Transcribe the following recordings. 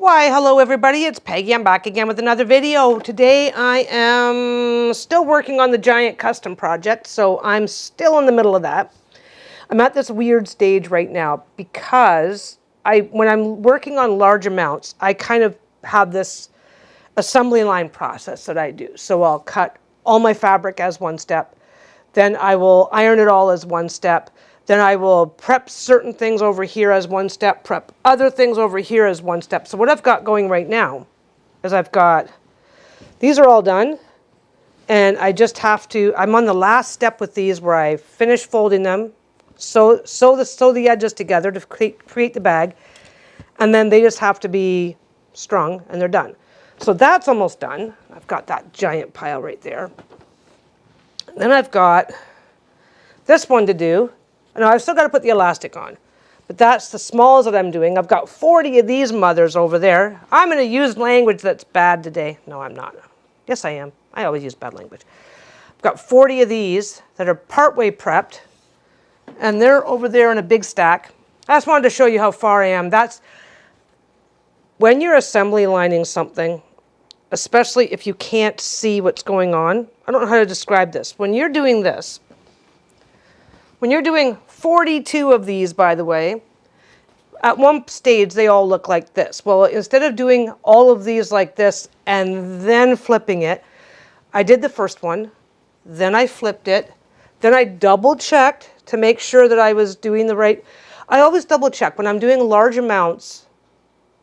Why, hello everybody, it's Peggy. I'm back again with another video. Today I am still working on the giant custom project, so I'm still in the middle of that. I'm at this weird stage right now because when I'm working on large amounts, I kind of have this assembly line process that I do. So I'll cut all my fabric as one step, then I will iron it all as one step, then I will prep certain things over here as one step, prep other things over here as one step. So what I've got going right now is these are all done, and I just have to, I'm on the last step with these where I finish folding them, sew the edges together to create the bag, and then they just have to be strung and they're done. So that's almost done. I've got that giant pile right there. Then I've got this one to do. Now I've still got to put the elastic on, but that's the smalls that I'm doing. I've got 40 of these mothers over there. I'm going to use language that's bad today. No, I'm not. Yes, I am. I always use bad language. I've got 40 of these that are partway prepped, and they're over there in a big stack. I just wanted to show you how far I am. That's when you're assembly lining something, especially if you can't see what's going on. I don't know how to describe this. When you're doing this, when you're doing 42 of these, by the way, at one stage they all look like this. Well, instead of doing all of these like this and then flipping it, I did the first one, then I flipped it, then I double checked to make sure that I was doing the right. I always double check when I'm doing large amounts.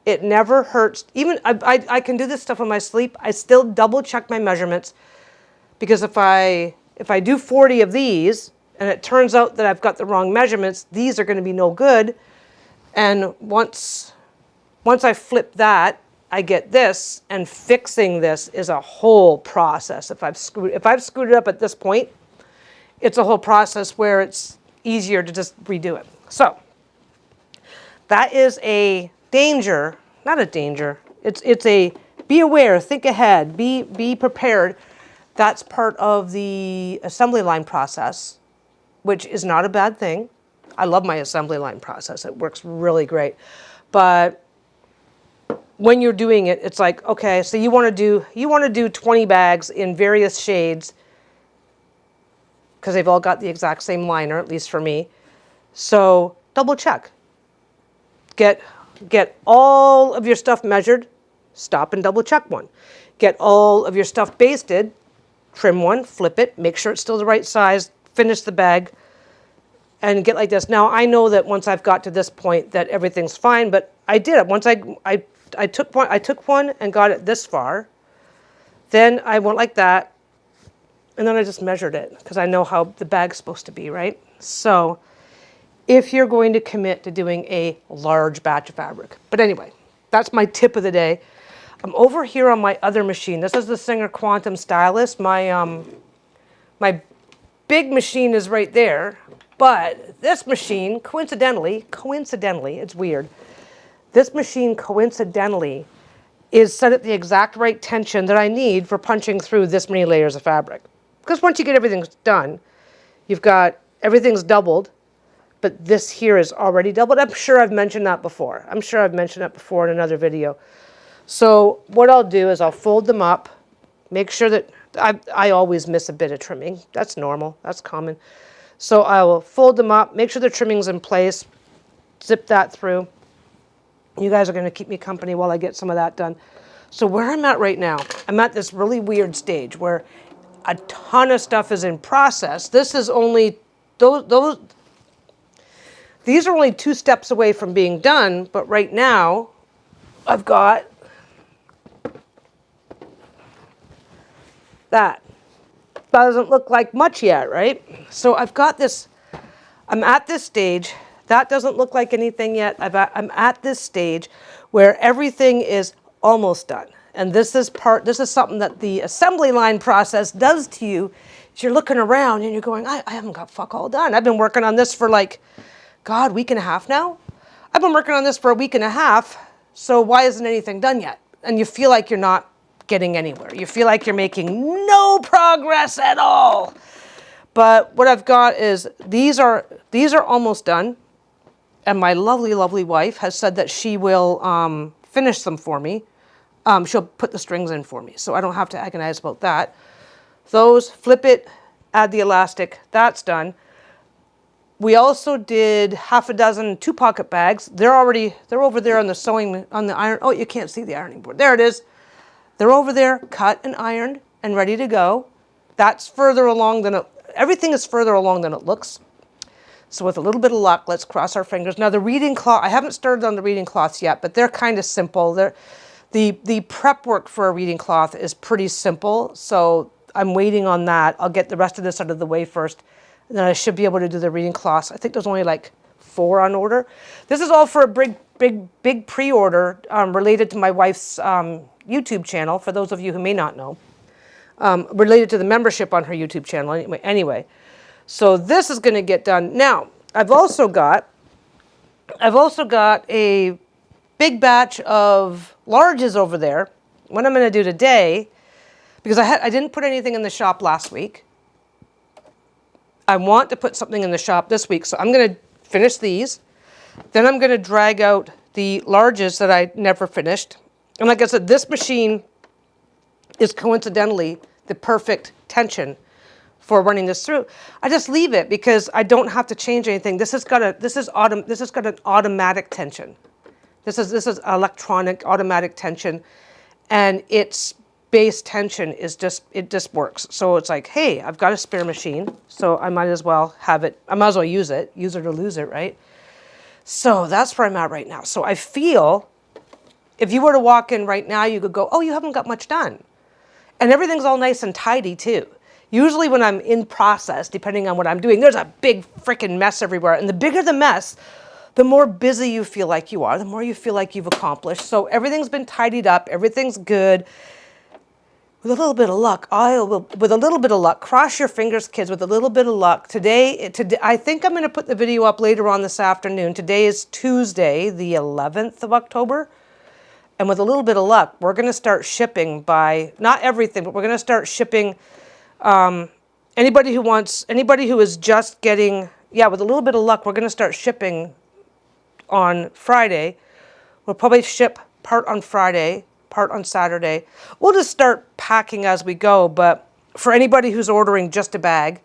It never hurts. Even I can do this stuff in my sleep. I still double check my measurements, because if I do 40 of these and it turns out that I've got the wrong measurements, these are going to be no good. And once I flip that, I get this, and fixing this is a whole process. If I've screwed it up at this point, it's a whole process where it's easier to just redo it. So that is a danger, not a danger. It's a be aware, think ahead, be prepared. That's part of the assembly line process, which is not a bad thing. I love my assembly line process. It works really great. But when you're doing it, it's like, okay, so you want to do 20 bags in various shades, because they've all got the exact same liner, at least for me. So double check. Get all of your stuff measured, stop and double check one. Get all of your stuff basted, trim one, flip it, make sure it's still the right size, finish the bag, and get like this. Now I know that once I've got to this point that everything's fine, but I did it. Once I took one and got it this far, then I went like that, and then I just measured it, because I know how the bag's supposed to be, right? So if you're going to commit to doing a large batch of fabric. But anyway, that's my tip of the day. I'm over here on my other machine. This is the Singer Quantum Stylus. My big machine is right there, but this machine, coincidentally, it's weird. This machine, coincidentally, is set at the exact right tension that I need for punching through this many layers of fabric. Because once you get everything done, everything's doubled, but this here is already doubled. I'm sure I've mentioned that before. In another video. So what I'll do is I'll fold them up, make sure that I always miss a bit of trimming. That's normal. That's common. So I will fold them up, make sure the trimming's in place, zip that through. You guys are going to keep me company while I get some of that done. So where I'm at right now, I'm at this really weird stage where a ton of stuff is in process. This is only, these are only 2 steps away from being done, but right now I've got that. That doesn't look like much yet, right? So I've got this, I'm at this stage. That doesn't look like anything yet. I'm at this stage where everything is almost done. And this is something that the assembly line process does to you. Is you're looking around and you're going, I haven't got fuck all done. I've been working on this for week and a half now. I've been working on this for a week and a half. So why isn't anything done yet? And you feel like you're not getting anywhere. You feel like you're making no progress at all. But what I've got is these are almost done. And my lovely, lovely wife has said that she will finish them for me. She'll put the strings in for me, so I don't have to agonize about that. Those, flip it, add the elastic, that's done. We also did half a dozen 2-pocket bags. They're over there on the sewing, on the iron. Oh, you can't see the ironing board. There it is. They're over there, cut and ironed and ready to go. That's further along than everything is further along than it looks. So with a little bit of luck, let's cross our fingers. Now the reading cloth, I haven't started on the reading cloths yet, but they're kind of simple. The prep work for a reading cloth is pretty simple, so I'm waiting on that. I'll get the rest of this out of the way first. And then I should be able to do the reading cloths. I think there's only like 4 on order. This is all for a big pre-order related to my wife's YouTube channel, for those of you who may not know. Related to the membership on her YouTube channel anyway. So this is going to get done. Now, I've also got a big batch of larges over there. What I'm going to do today, because I didn't put anything in the shop last week. I want to put something in the shop this week, so I'm going to finish these. Then I'm going to drag out the larges that I never finished. And like I said, this machine is coincidentally the perfect tension for running this through. I just leave it because I don't have to change anything. This has got an automatic tension. This is electronic automatic tension, and its base tension is just works. So it's like, hey, I've got a spare machine, so I might as well have it. I might as well use it or lose it, right? So that's where I'm at right now. So I feel if you were to walk in right now, you could go, oh, you haven't got much done. And everything's all nice and tidy too. Usually when I'm in process, depending on what I'm doing, there's a big freaking mess everywhere. And the bigger the mess, the more busy you feel like you are, the more you feel like you've accomplished. So everything's been tidied up, everything's good. With a little bit of luck, cross your fingers, kids, with a little bit of luck. Today, I think I'm going to put the video up later on this afternoon. Today is Tuesday, the 11th of October. And with a little bit of luck, we're going to start shipping by, not everything, but we're going to start shipping anybody who is just getting, with a little bit of luck, we're going to start shipping on Friday. We'll probably ship part on Friday, part on Saturday. We'll just start packing as we go, but for anybody who's ordering just a bag,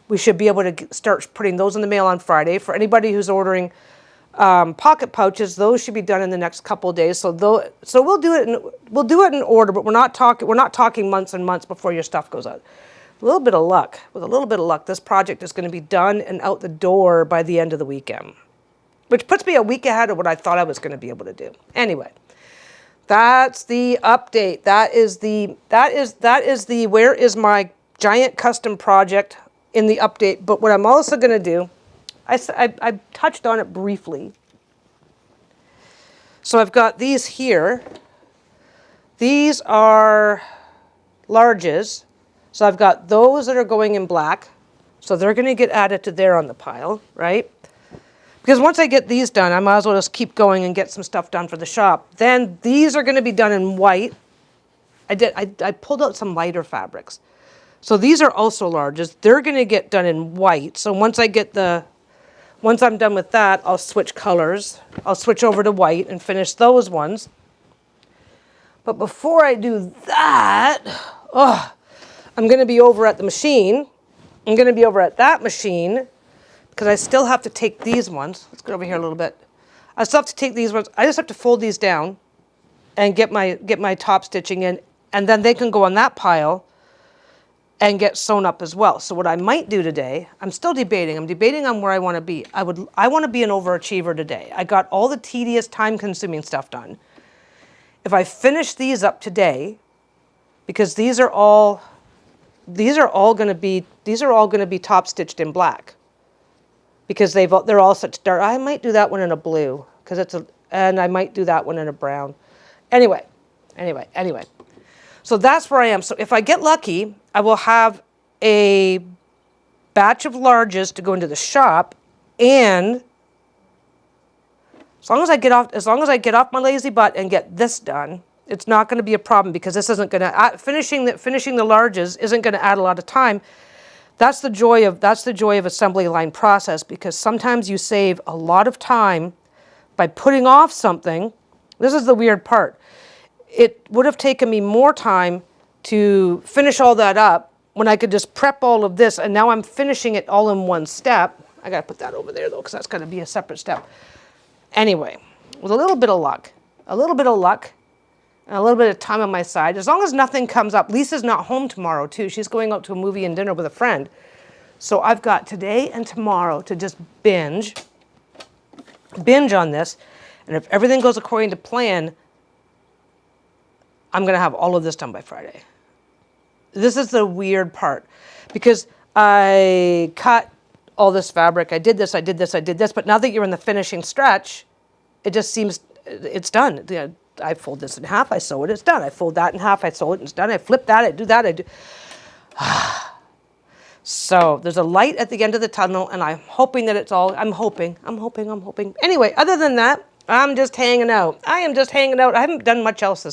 we should be able to start putting those in the mail on Friday. For anybody who's ordering pocket pouches, those should be done in the next couple of days. So we'll do it in order, but we're not talking months and months before your stuff goes out. With a little bit of luck, this project is going to be done and out the door by the end of the weekend, which puts me a week ahead of what I thought I was going to be able to do. Anyway, that's the update. That is the where is my giant custom project in the update. But what I'm also going to do, I touched on it briefly. So I've got these here. These are larges. So I've got those that are going in black. So they're going to get added to there on the pile, right? Because once I get these done, I might as well just keep going and get some stuff done for the shop. Then these are going to be done in white. I pulled out some lighter fabrics. So these are also larges. They're going to get done in white. So once I'm done with that, I'll switch colors. I'll switch over to white and finish those ones. But before I do that, I'm going to be over at the machine. I'm going to be over at that machine because I still have to take these ones. Let's go over here a little bit. I still have to take these ones. I just have to fold these down and get my top stitching in, and then they can go on that pile and get sewn up as well. So what I might do today, I'm still debating. I'm debating on where I want to be. I want to be an overachiever today. I got all the tedious, time-consuming stuff done. If I finish these up today, because these are all going to be top stitched in black, because they're all such dark. I might do that one in a blue and I might do that one in a brown. Anyway. So that's where I am. So if I get lucky, I will have a batch of larges to go into the shop, and as long as I get off my lazy butt and get this done, it's not going to be a problem, because this isn't going to finishing the larges isn't going to add a lot of time. That's the joy of assembly line process, because sometimes you save a lot of time by putting off something This is the weird part. It would have taken me more time to finish all that up when I could just prep all of this, and now I'm finishing it all in one step. I gotta put that over there though, because that's gonna be a separate step. Anyway, with a little bit of luck, and a little bit of time on my side, as long as nothing comes up. Lisa's not home tomorrow too. She's going out to a movie and dinner with a friend. So I've got today and tomorrow to just binge on this. And if everything goes according to plan, I'm gonna have all of this done by Friday. This is the weird part, because I cut all this fabric. I did this, but now that you're in the finishing stretch, it just seems it's done. I fold this in half, I sew it, it's done. I fold that in half, I sew it, it's done. I flip that, I do that, I do. So there's a light at the end of the tunnel, and I'm hoping that it's all, I'm hoping. Anyway, other than that, I'm just hanging out. I am just hanging out. I haven't done much else.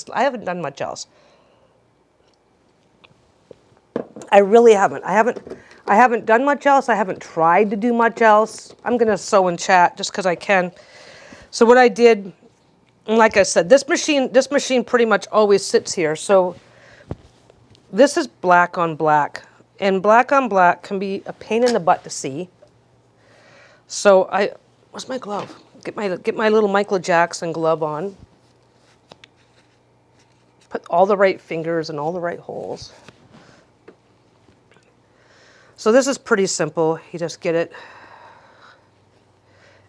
I really haven't. I haven't done much else. I haven't tried to do much else. I'm going to sew and chat just because I can. So what I did, like I said, this machine pretty much always sits here. So this is black on black. And black on black can be a pain in the butt to see. So where's my glove? Get my little Michael Jackson glove on. Put all the right fingers in all the right holes. So this is pretty simple. You just get it.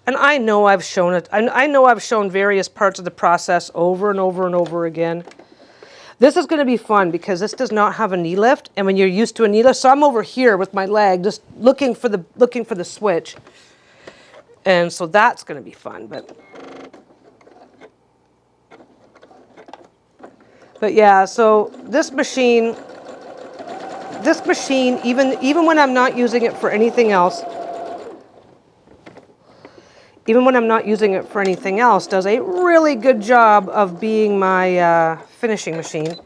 And I know I've shown it. I know I've shown various parts of the process over and over and over again. This is going to be fun because this does not have a knee lift, and when you're used to a knee lift, so I'm over here with my leg just looking for the switch, and so that's going to be fun. But yeah, so this machine, even when I'm not using it for anything else, does a really good job of being my finishing machine.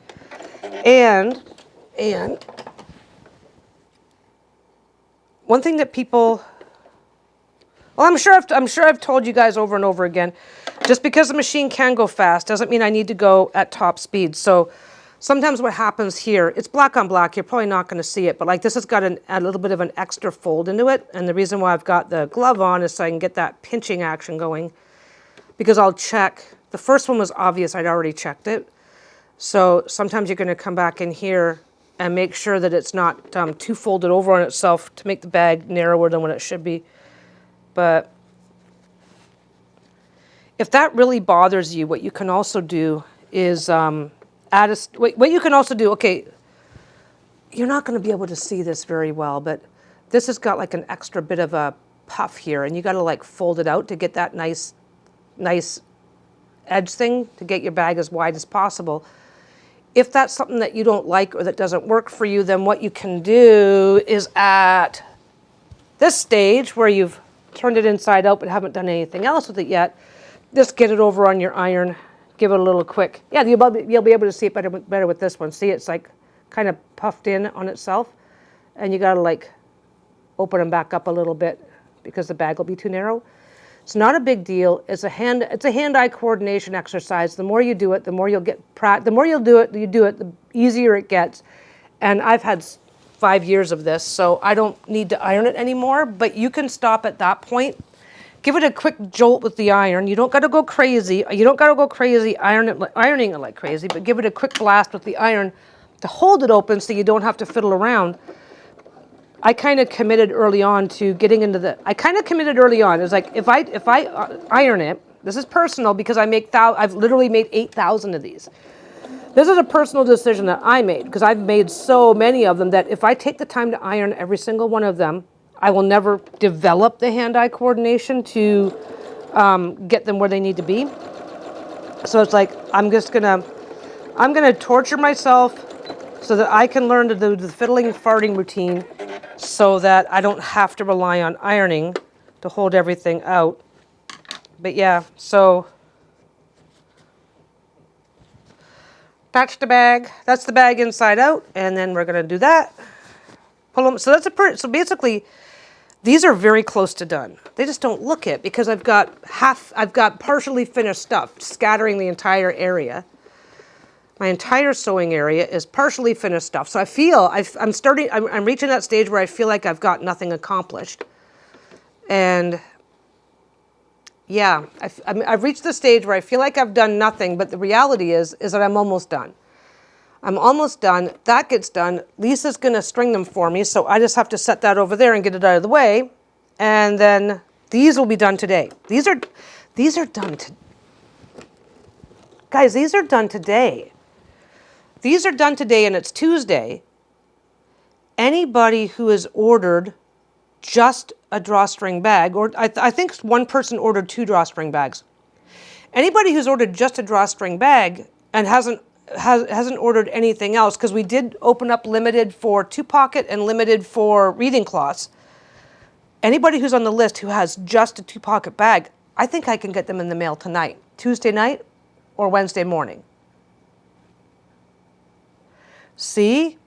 And one thing that people, well, I'm sure I've told you guys over and over again, just because the machine can go fast doesn't mean I need to go at top speed. So sometimes what happens here, it's black on black, you're probably not going to see it, but like this has got a little bit of an extra fold into it, and the reason why I've got the glove on is so I can get that pinching action going, because I'll check. The first one was obvious, I'd already checked it, so sometimes you're going to come back in here and make sure that it's not too folded over on itself to make the bag narrower than what it should be. But if that really bothers you, what you can also do is what you can also do, okay, you're not going to be able to see this very well, but this has got like an extra bit of a puff here, and you got to like fold it out to get that nice edge thing to get your bag as wide as possible. If that's something that you don't like or that doesn't work for you, then what you can do is at this stage where you've turned it inside out but haven't done anything else with it yet, just get it over on your iron, give it a little quick. Yeah, you'll be able to see it better with this one. See, it's like kind of puffed in on itself, and you got to like open them back up a little bit because the bag will be too narrow. It's not a big deal. It's a hand-eye coordination exercise. The more you do it, the more you'll get the more you do it, the easier it gets. And I've had 5 years of this, so I don't need to iron it anymore, but you can stop at that point. Give it a quick jolt with the iron. You don't got to go crazy. Ironing it like crazy, but give it a quick blast with the iron to hold it open so you don't have to fiddle around. I kind of committed early on to getting into It's like if I iron it, this is personal because I've literally made 8,000 of these. This is a personal decision that I made because I've made so many of them that if I take the time to iron every single one of them, I will never develop the hand-eye coordination to get them where they need to be. So it's like I'm gonna torture myself so that I can learn to do the fiddling and farting routine, so that I don't have to rely on ironing to hold everything out. But yeah, so that's the bag. That's the bag inside out, and then we're gonna do that. Pull them. So basically, These are very close to done. They just don't look it because I've got partially finished stuff scattering the entire area. My entire sewing area is partially finished stuff. So I feel I'm reaching that stage where I feel like I've got nothing accomplished. And yeah, I've reached the stage where I feel like I've done nothing, but the reality is that I'm almost done. I'm almost done. That gets done. Lisa's going to string them for me, so I just have to set that over there and get it out of the way. And then these will be done today. These are done guys, these are done today. These are done today, and it's Tuesday. Anybody who has ordered just a drawstring bag, or I think one person ordered 2 drawstring bags. Anybody who's ordered just a drawstring bag and hasn't ordered anything else, because we did open up limited for 2-pocket and limited for reading cloths. Anybody who's on the list who has just a 2-pocket bag, I think I can get them in the mail tonight, Tuesday night or Wednesday morning. See,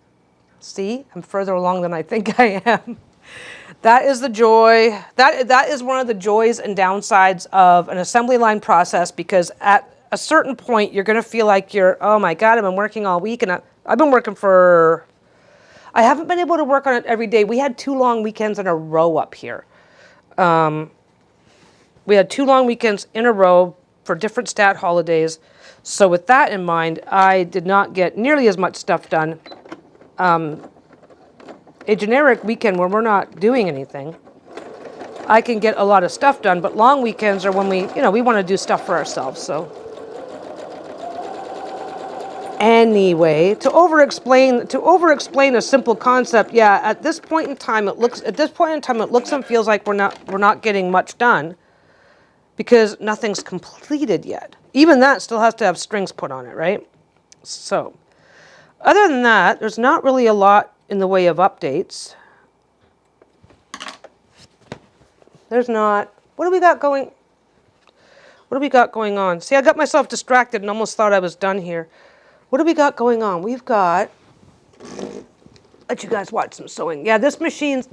I'm further along than I think I am. That is the joy. That is one of the joys and downsides of an assembly line process, because at a certain point you're going to feel like oh my God, I've been working all week, and I've been working I haven't been able to work on it every day. We had 2 long weekends in a row up here. We had 2 long weekends in a row for different stat holidays. So with that in mind, I did not get nearly as much stuff done. A generic weekend where we're not doing anything, I can get a lot of stuff done, but long weekends are when we want to do stuff for ourselves. So anyway, to over explain a simple concept, yeah, at this point in time it looks and feels like we're not getting much done because nothing's completed yet. Even that still has to have strings put on it, right? So other than that, there's not really a lot in the way of updates. There's not. What do we got going on? See, I got myself distracted and almost thought I was done here. What do we got going on? We've got, let you guys watch some sewing. Yeah, this machine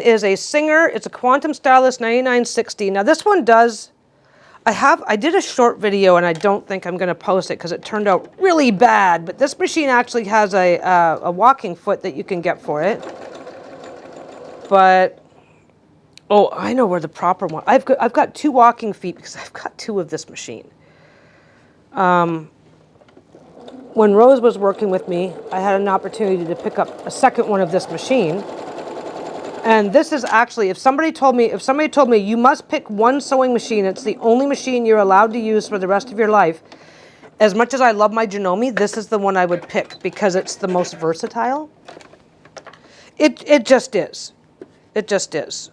is a Singer. It's a Quantum Stylus 9960. Now this one does, I did a short video and I don't think I'm going to post it because it turned out really bad, but this machine actually has a walking foot that you can get for it. But, oh, I know where the proper one, I've got 2 walking feet because I've got 2 of this machine. When Rose was working with me, I had an opportunity to pick up a second one of this machine. And this is actually, if somebody told me you must pick one sewing machine, it's the only machine you're allowed to use for the rest of your life. As much as I love my Janome, this is the one I would pick because it's the most versatile. It just is. It just is.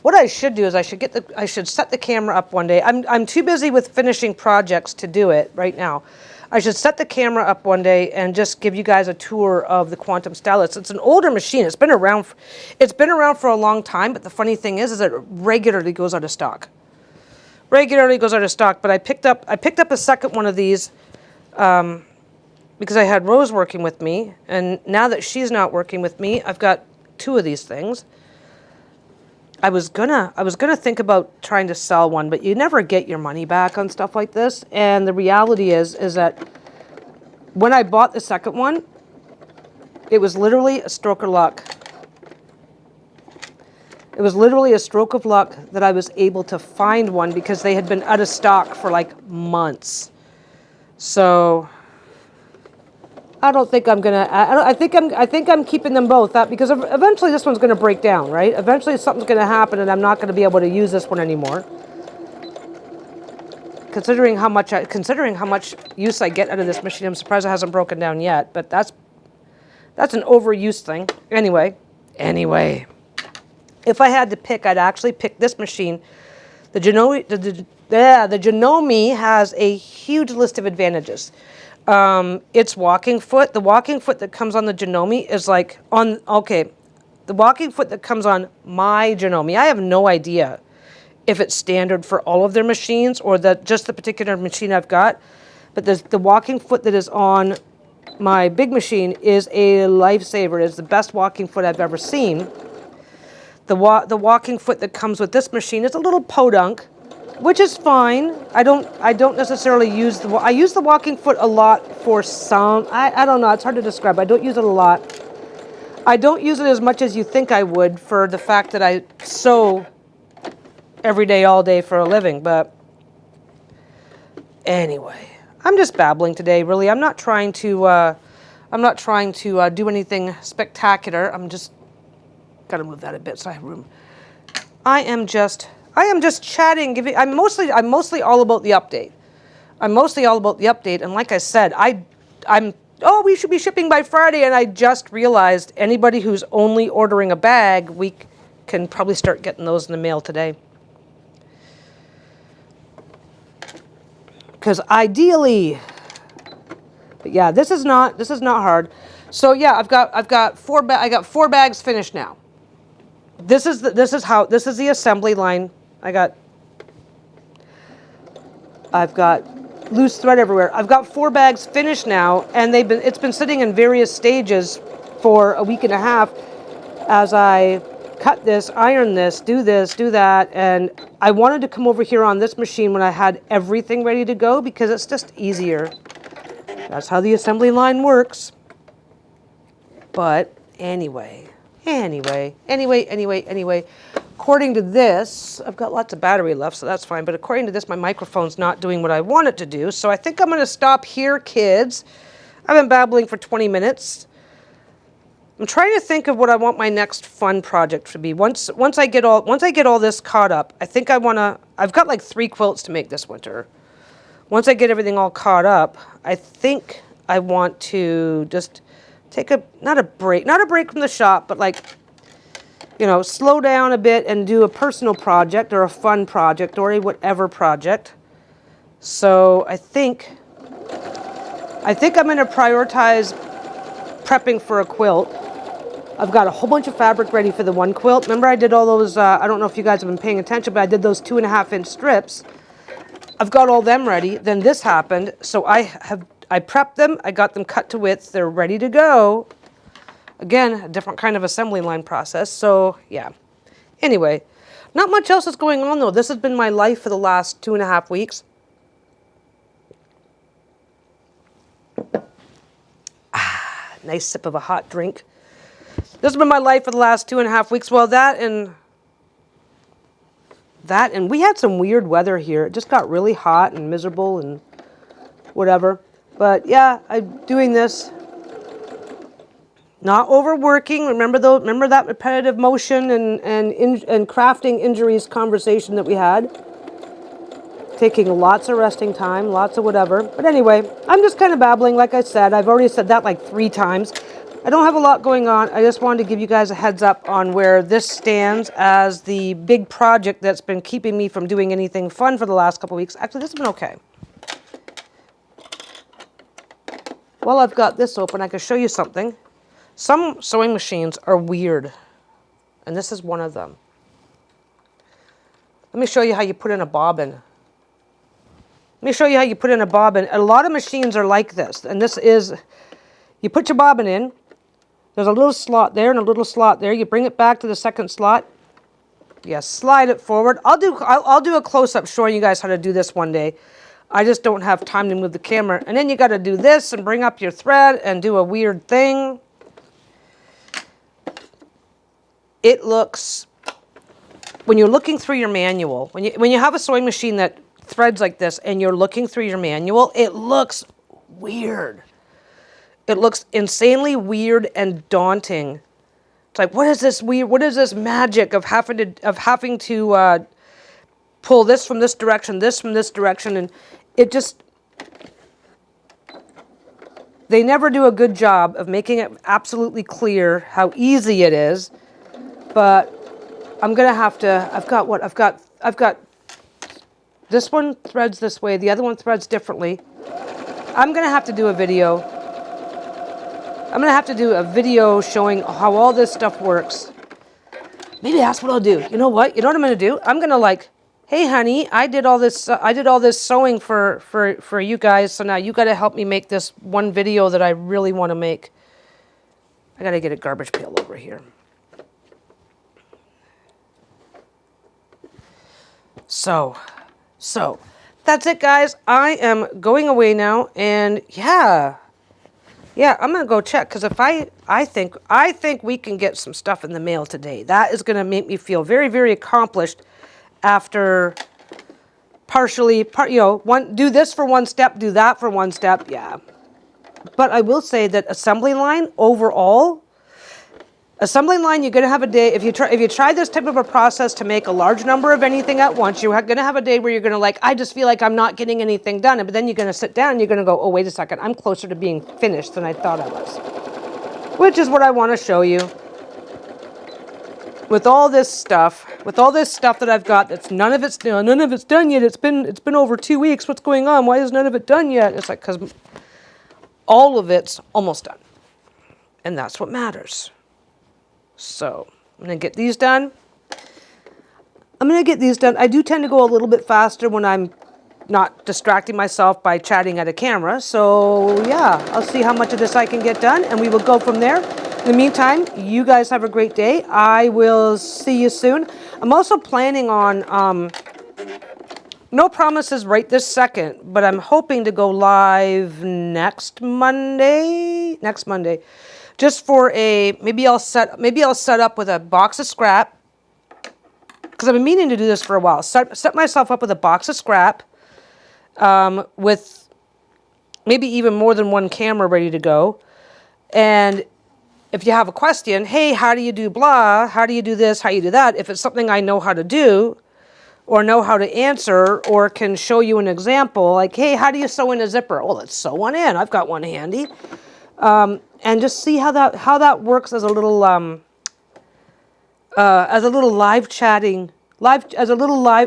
What I should do is I should set the camera up one day. I'm too busy with finishing projects to do it right now. I should set the camera up one day and just give you guys a tour of the Quantum Stylus. It's an older machine. It's been around for a long time, but the funny thing is it regularly goes out of stock. But I picked up a second one of these because I had Rose working with me, and now that she's not working with me, I've got 2 of these things. I was gonna think about trying to sell one, but you never get your money back on stuff like this. And the reality is that when I bought the second one, it was literally a stroke of luck. It was literally a stroke of luck that I was able to find one because they had been out of stock for like months. So I don't think I'm gonna. I think I'm keeping them both up because eventually this one's gonna break down, right? Eventually something's gonna happen, and I'm not gonna be able to use this one anymore. Considering how much use I get out of this machine, I'm surprised it hasn't broken down yet. But that's an overuse thing. Anyway, if I had to pick, I'd actually pick this machine. The Janome has a huge list of advantages. Its walking foot, the walking foot that comes on the Janome is the walking foot that comes on my Janome, I have no idea if it's standard for all of their machines or just the particular machine I've got, but the walking foot that is on my big machine is a lifesaver. It's the best walking foot I've ever seen. The walking foot that comes with this machine is a little podunk, which is fine. I don't necessarily use I use the walking foot a lot for some, I don't know, it's hard to describe. I don't use it a lot. I don't use it as much as you think I would for the fact that I sew every day, all day for a living. But anyway, I'm just babbling today, really. I'm not trying to do anything spectacular. I'm just, gotta move that a bit so I have room. I am just chatting, I'm mostly all about the update. I'm mostly all about the update, and like I said, oh, we should be shipping by Friday, and I just realized anybody who's only ordering a bag, we can probably start getting those in the mail today. Because ideally, but yeah, this is not hard. So yeah, I got 4 bags finished now. This is the assembly line. I've got loose thread everywhere. I've got 4 bags finished now, and it's been sitting in various stages for a week and a half as I cut this, iron this, do that, and I wanted to come over here on this machine when I had everything ready to go because it's just easier. That's how the assembly line works. But anyway. According to this, I've got lots of battery left, so that's fine. But according to this, my microphone's not doing what I want it to do. So I think I'm going to stop here, kids. I've been babbling for 20 minutes. I'm trying to think of what I want my next fun project to be. Once I get all this caught up, I think I've got like 3 quilts to make this winter. Once I get everything all caught up, I think I want to just take not a break from the shop, but like, slow down a bit and do a personal project or a fun project or a whatever project. So I think I'm going to prioritize prepping for a quilt. I've got a whole bunch of fabric ready for the one quilt. Remember I did all those, I don't know if you guys have been paying attention, but I did those 2.5-inch strips. I've got all them ready. Then this happened, so I prepped them. I got them cut to width. They're ready to go. Again, a different kind of assembly line process. So yeah. Anyway, not much else is going on though. This has been my life for the last 2.5 weeks. Nice sip of a hot drink. This has been my life for the last 2.5 weeks. Well, that and we had some weird weather here. It just got really hot and miserable and whatever. But yeah, I'm doing this. Not overworking. Remember that repetitive motion and crafting injuries conversation that we had. Taking lots of resting time, lots of whatever. But anyway, I'm just kind of babbling. Like I said, I've already said that like 3 times. I don't have a lot going on. I just wanted to give you guys a heads up on where this stands as the big project that's been keeping me from doing anything fun for the last couple weeks. Actually, this has been okay. While I've got this open, I can show you something. Some sewing machines are weird, and this is one of them. Let me show you how you put in a bobbin. Let me show you how you put in a bobbin. A lot of machines are like this, and this is, you put your bobbin in, there's a little slot there and a little slot there. You bring it back to the second slot. You slide it forward. I'll do a close-up showing you guys how to do this one day. I just don't have time to move the camera. And then you got to do this and bring up your thread and do a weird thing. It looks, when you're looking through your manual, when you have a sewing machine that threads like this and you're looking through your manual, it looks weird. It looks insanely weird and daunting. It's like, what is this weird? What is this magic of having to pull this from this direction, this from this direction, and it just, they never do a good job of making it absolutely clear how easy it is. But I'm gonna have to. I've got this one threads this way. The other one threads differently. I'm gonna have to do a video. I'm gonna have to do a video showing how all this stuff works. Maybe that's what I'll do. You know what? You know what I'm gonna do? I'm gonna like hey honey, I did all this sewing for you guys, so now you got to help me make this one video that I really want to make. I got to get a garbage pail over here. So that's it, guys. I am going away now, and yeah, I'm gonna go check, because if I think we can get some stuff in the mail today. That is gonna make me feel very, very accomplished after do this for one step, do that for one step. Yeah, but I will say that assembly line overall. Assembly line, you're going to have a day, if you try this type of a process to make a large number of anything at once, you're going to have a day where you're going to I just feel like I'm not getting anything done. But then you're going to sit down and you're going to go, oh, wait a second, I'm closer to being finished than I thought I was. Which is what I want to show you. With all this stuff that I've got, that's none of it's done yet. It's been over 2 weeks. What's going on? Why is none of it done yet? It's like, because all of it's almost done. And that's what matters. So I'm going to get these done. I do tend to go a little bit faster when I'm not distracting myself by chatting at a camera. So yeah, I'll see how much of this I can get done, and we will go from there. In the meantime, you guys have a great day. I will see you soon. I'm also planning on, no promises right this second, but I'm hoping to go live next Monday. Just for maybe I'll set up with a box of scrap, because I've been meaning to do this for a while. Set myself up with a box of scrap, with maybe even more than one camera ready to go. And if you have a question, hey, how do you do blah? How do you do this? How do you do that? If it's something I know how to do, or know how to answer, or can show you an example, like, hey, how do you sew in a zipper? Well, let's sew one in. I've got one handy. And just see how that works as a little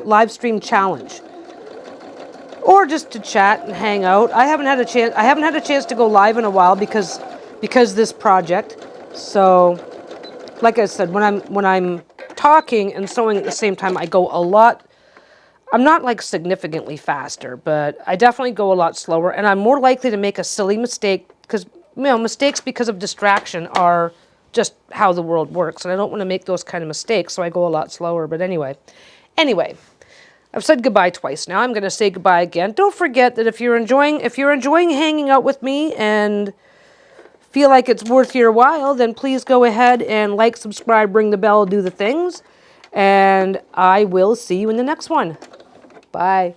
live stream challenge, or just to chat and hang out. I haven't had a chance to go live in a while because this project. So, like I said, when I'm talking and sewing at the same time, I go a lot. I'm not like significantly faster, but I definitely go a lot slower, and I'm more likely to make a silly mistake, because mistakes because of distraction are just how the world works, and I don't want to make those kind of mistakes, so I go a lot slower. But anyway, I've said goodbye twice now. I'm going to say goodbye again. Don't forget that if you're enjoying hanging out with me and feel like it's worth your while, then please go ahead and like, subscribe, ring the bell, do the things, and I will see you in the next one. Bye.